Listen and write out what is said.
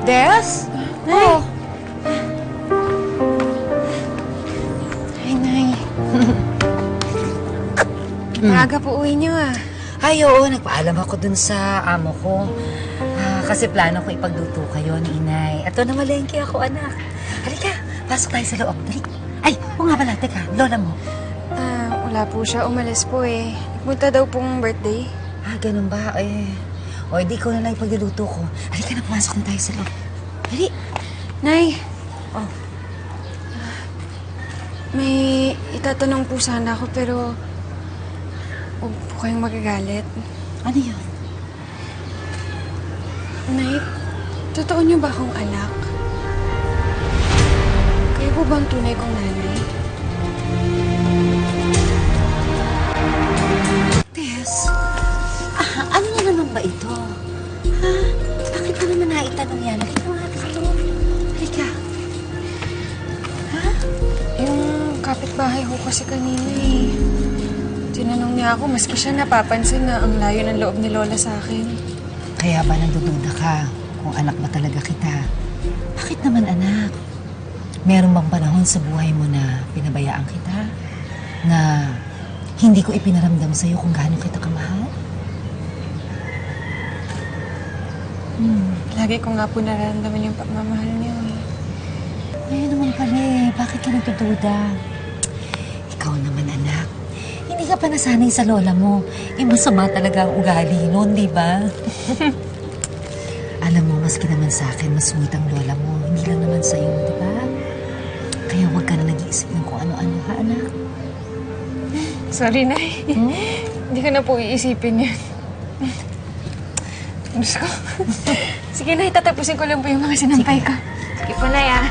Des? Nay. Oh. Ay, Nay. Maaga po uwi niyo ah. Ay, oo. Nagpaalam ako dun sa amo ko. Kasi plano ko ipagluto kayo ni Inay. At na malengke ako, anak. Halika, pasok tayo sa loob. Dali. Ay, oo nga pala. Teka, lola mo. Wala po siya. Umalis po eh. Punta daw pong birthday. Ganun ba? O, hindi ko na lang ipagluluto ko. Halika na, pumasok na tayo sa loob. Dali. Nay. Oh. May itatanong po sana ako pero huwag po kayong magagalit. Ano yun? Nay, totoo niyo ba akong anak? Kayo po ba ang tunay kong nanay? Tess, ano na naman ba ito? Bakit mo naman naitanong yan? Halika nga dito. Halika. Yung kapitbahay ko kasi kanina eh. Tinanong niya ako, maski siya napapansin na ang layo ng loob ni Lola sa akin. Kaya ba nandududa ka kung anak ba talaga kita? Bakit naman anak? Meron bang panahon sa buhay mo na pinabayaan kita? Na hindi ko ipinaramdam sa'yo kung gaano kita kamahal? Lagi ko nga po nararamdaman yung pagmamahal niyo eh. Ayun naman pala eh. Bakit ka nagdududa? Ikaw naman anak. Hindi ka pa nasanay sa lola mo. Masama talaga ang ugali nun, di ba? Alam mo, maski naman sa akin, mas sweet ang lola mo. Hindi lang naman sa'yo, di ba? Kaya huwag ka na nag-iisip ng kung ano-ano, ha, anak? Sorry, Nay. Hindi ko na po iisipin yun. Diyos ko. Sige, Nay, tatapusin ko lang po yung mga sinampay ko. Sige po, Nay, ah.